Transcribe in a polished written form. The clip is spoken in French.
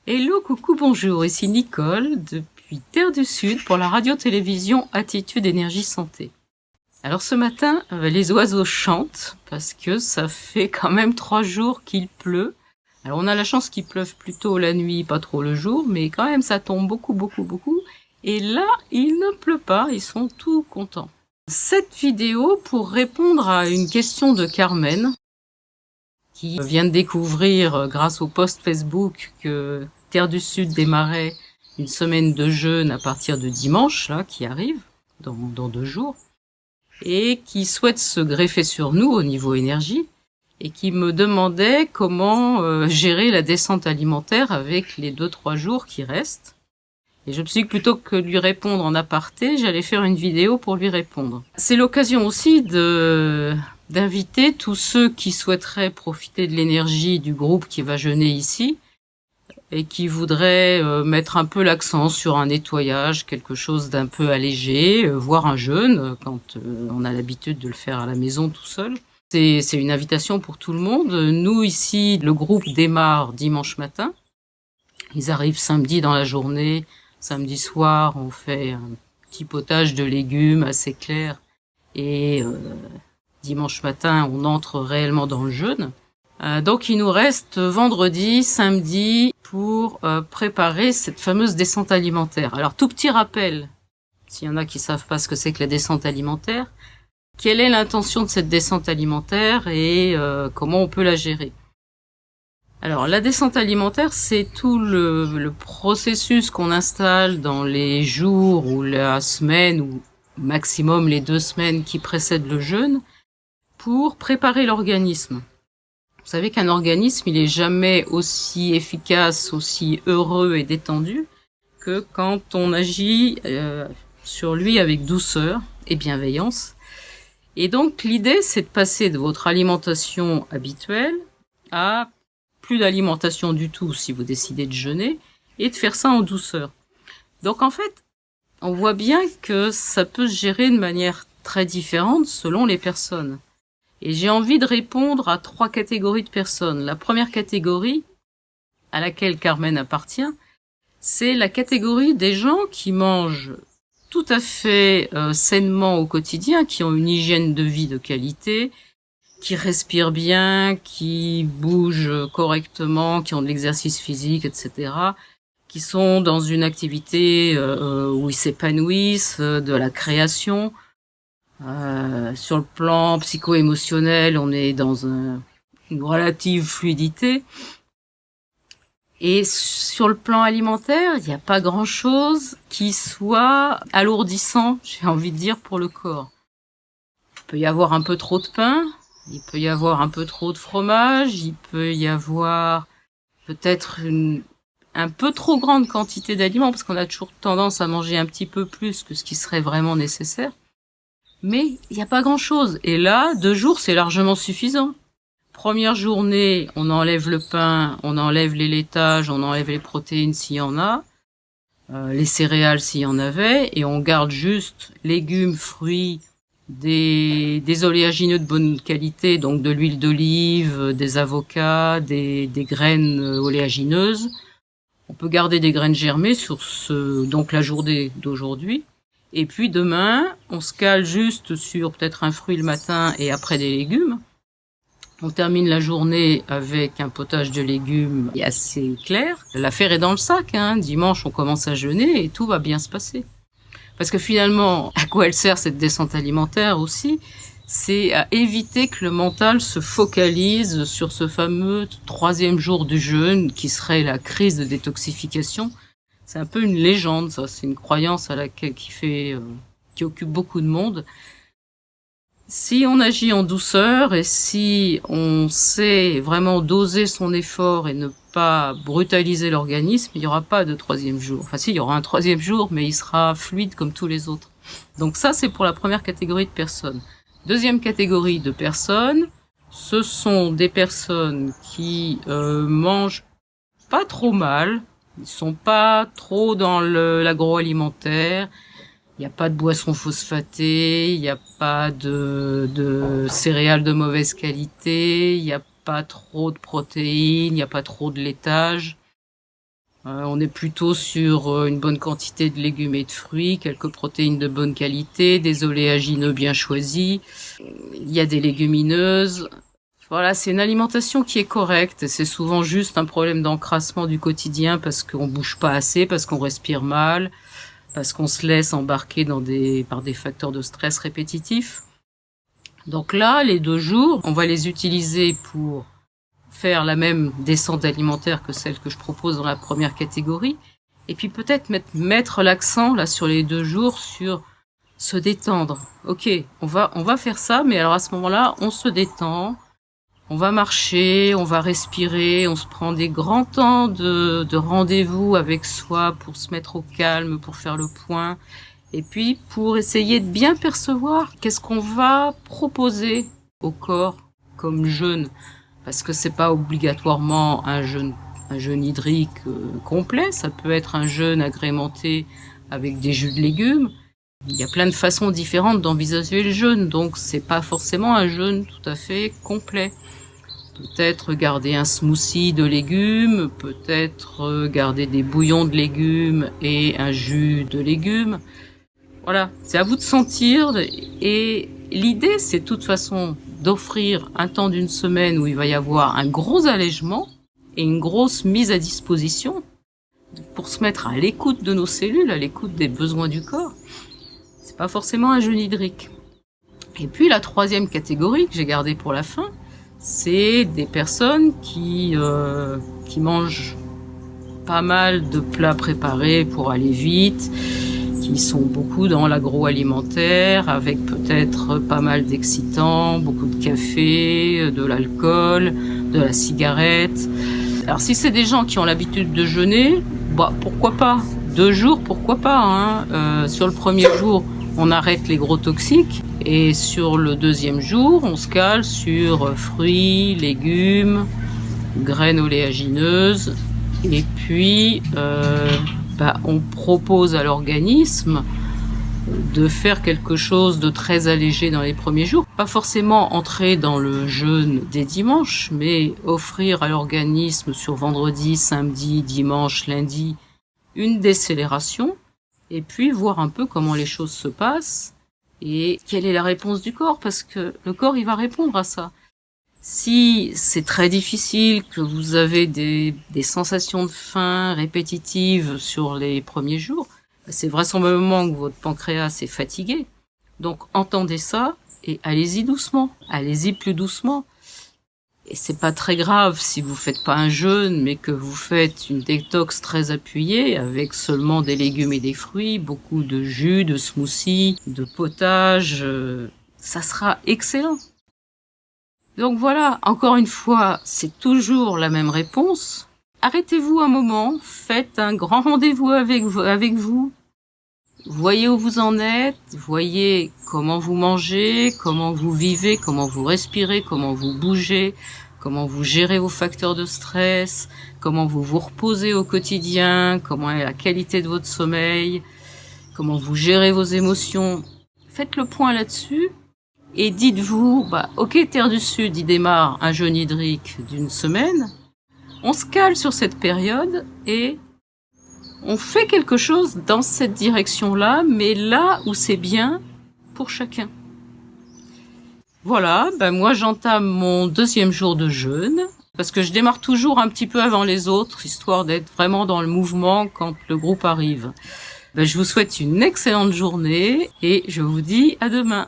Hello, coucou, bonjour, ici Nicole depuis Terre du Sud pour la radio-télévision Attitude Énergie Santé. Alors ce matin, les oiseaux chantent parce que ça fait quand même 3 jours qu'il pleut. Alors on a la chance qu'il pleuve plutôt la nuit, pas trop le jour, mais quand même ça tombe beaucoup. Et là, il ne pleut pas, ils sont tout contents. Cette vidéo pour répondre à une question de Carmen, qui vient de découvrir grâce au post Facebook que Terre du Sud démarrait une semaine de jeûne à partir de dimanche, là, qui arrive, dans 2 jours, et qui souhaite se greffer sur nous au niveau énergie, et qui me demandait comment gérer la descente alimentaire avec les 2-3 jours qui restent. Et je me suis dit que plutôt que de lui répondre en aparté, j'allais faire une vidéo pour lui répondre. C'est l'occasion aussi d'inviter tous ceux qui souhaiteraient profiter de l'énergie du groupe qui va jeûner ici et qui voudraient mettre un peu l'accent sur un nettoyage, quelque chose d'un peu allégé, voire un jeûne quand on a l'habitude de le faire à la maison tout seul. C'est une invitation pour tout le monde. Nous ici, le groupe démarre dimanche matin. Ils arrivent samedi dans la journée. Samedi soir, on fait un petit potage de légumes assez clair et dimanche matin, on entre réellement dans le jeûne. Donc il nous reste vendredi, samedi pour préparer cette fameuse descente alimentaire. Alors tout petit rappel, s'il y en a qui savent pas ce que c'est que la descente alimentaire, quelle est l'intention de cette descente alimentaire et comment on peut la gérer. Alors, la descente alimentaire, c'est tout le processus qu'on installe dans les jours ou la semaine ou maximum les 2 semaines qui précèdent le jeûne pour préparer l'organisme. Vous savez qu'un organisme, il est jamais aussi efficace, aussi heureux et détendu que quand on agit sur lui avec douceur et bienveillance. Et donc, l'idée, c'est de passer de votre alimentation habituelle à plus d'alimentation du tout si vous décidez de jeûner, et de faire ça en douceur. Donc en fait, on voit bien que ça peut se gérer de manière très différente selon les personnes. Et j'ai envie de répondre à 3 catégories de personnes. La première catégorie, à laquelle Carmen appartient, c'est la catégorie des gens qui mangent tout à fait sainement au quotidien, qui ont une hygiène de vie de qualité, qui respirent bien, qui bougent correctement, qui ont de l'exercice physique, etc., qui sont dans une activité où ils s'épanouissent, de la création. Sur le plan psycho-émotionnel, on est dans une relative fluidité. Et sur le plan alimentaire, il n'y a pas grand-chose qui soit alourdissant, j'ai envie de dire, pour le corps. Il peut y avoir un peu trop de pain, il peut y avoir un peu trop de fromage, il peut y avoir peut-être un peu trop grande quantité d'aliments, parce qu'on a toujours tendance à manger un petit peu plus que ce qui serait vraiment nécessaire. Mais il n'y a pas grand-chose. Et là, 2 jours, c'est largement suffisant. Première journée, on enlève le pain, on enlève les laitages, on enlève les protéines s'il y en a, les céréales s'il y en avait, et on garde juste légumes, fruits, des oléagineux de bonne qualité, donc de l'huile d'olive, des avocats, des graines oléagineuses. On peut garder des graines germées sur donc la journée d'aujourd'hui. Et puis demain, on se cale juste sur peut-être un fruit le matin et après des légumes. On termine la journée avec un potage de légumes assez clair. L'affaire est dans le sac, hein. Dimanche, on commence à jeûner et tout va bien se passer. Parce que finalement, à quoi elle sert cette descente alimentaire aussi? C'est à éviter que le mental se focalise sur ce fameux 3e jour du jeûne qui serait la crise de détoxification. C'est un peu une légende, ça. C'est une croyance qui occupe beaucoup de monde. Si on agit en douceur et si on sait vraiment doser son effort et ne pas brutaliser l'organisme, il n'y aura pas de 3e jour. Enfin si, il y aura un 3e jour, mais il sera fluide comme tous les autres. Donc ça, c'est pour la première catégorie de personnes. Deuxième catégorie de personnes, ce sont des personnes qui mangent pas trop mal, ils sont pas trop dans l'agroalimentaire. Il n'y a pas de boissons phosphatées, il n'y a pas de céréales de mauvaise qualité, il n'y a pas trop de protéines, il n'y a pas trop de laitage. On est plutôt sur une bonne quantité de légumes et de fruits, quelques protéines de bonne qualité, des oléagineux bien choisis. Il y a des légumineuses. Voilà, c'est une alimentation qui est correcte. C'est souvent juste un problème d'encrassement du quotidien parce qu'on bouge pas assez, parce qu'on respire mal, parce qu'on se laisse embarquer par des facteurs de stress répétitifs. Donc là, les 2 jours, on va les utiliser pour faire la même descente alimentaire que celle que je propose dans la première catégorie. Et puis peut-être mettre l'accent là sur les 2 jours sur se détendre. Ok, on va faire ça, mais alors à ce moment-là, on se détend, on va marcher, on va respirer, on se prend des grands temps de rendez-vous avec soi pour se mettre au calme, pour faire le point, et puis pour essayer de bien percevoir qu'est-ce qu'on va proposer au corps comme jeûne, parce que c'est pas obligatoirement un jeûne hydrique complet, ça peut être un jeûne agrémenté avec des jus de légumes. Il y a plein de façons différentes d'envisager le jeûne, donc c'est pas forcément un jeûne tout à fait complet. Peut-être garder un smoothie de légumes, peut-être garder des bouillons de légumes et un jus de légumes. Voilà, c'est à vous de sentir, et l'idée c'est de toute façon d'offrir un temps d'une semaine où il va y avoir un gros allègement et une grosse mise à disposition pour se mettre à l'écoute de nos cellules, à l'écoute des besoins du corps. C'est pas forcément un jeûne hydrique. Et puis la 3e catégorie que j'ai gardée pour la fin, c'est des personnes qui mangent pas mal de plats préparés pour aller vite, qui sont beaucoup dans l'agroalimentaire, avec peut-être pas mal d'excitants, beaucoup de café, de l'alcool, de la cigarette. Alors si c'est des gens qui ont l'habitude de jeûner, pourquoi pas. 2 jours, pourquoi pas. Sur le premier jour, on arrête les gros toxiques, et sur le 2e jour, on se cale sur fruits, légumes, graines oléagineuses, et puis on propose à l'organisme de faire quelque chose de très allégé dans les premiers jours. Pas forcément entrer dans le jeûne des dimanches, mais offrir à l'organisme sur vendredi, samedi, dimanche, lundi, une décélération, et puis voir un peu comment les choses se passent et quelle est la réponse du corps, parce que le corps, il va répondre à ça. Si c'est très difficile, que vous avez des sensations de faim répétitives sur les premiers jours, c'est vraisemblablement que votre pancréas est fatigué. Donc entendez ça et allez-y doucement, allez-y plus doucement. Et c'est pas très grave si vous faites pas un jeûne, mais que vous faites une détox très appuyée avec seulement des légumes et des fruits, beaucoup de jus, de smoothies, de potage, ça sera excellent. Donc voilà, encore une fois, c'est toujours la même réponse. Arrêtez-vous un moment, faites un grand rendez-vous avec vous. Voyez où vous en êtes, voyez comment vous mangez, comment vous vivez, comment vous respirez, comment vous bougez, comment vous gérez vos facteurs de stress, comment vous vous reposez au quotidien, comment est la qualité de votre sommeil, comment vous gérez vos émotions. Faites le point là-dessus et dites-vous, ok, Terre du Sud, il démarre un jeûne hydrique d'1 semaine. On se cale sur cette période et on fait quelque chose dans cette direction-là, mais là où c'est bien pour chacun. Voilà, moi j'entame mon 2e jour de jeûne, parce que je démarre toujours un petit peu avant les autres, histoire d'être vraiment dans le mouvement quand le groupe arrive. Je vous souhaite une excellente journée et je vous dis à demain.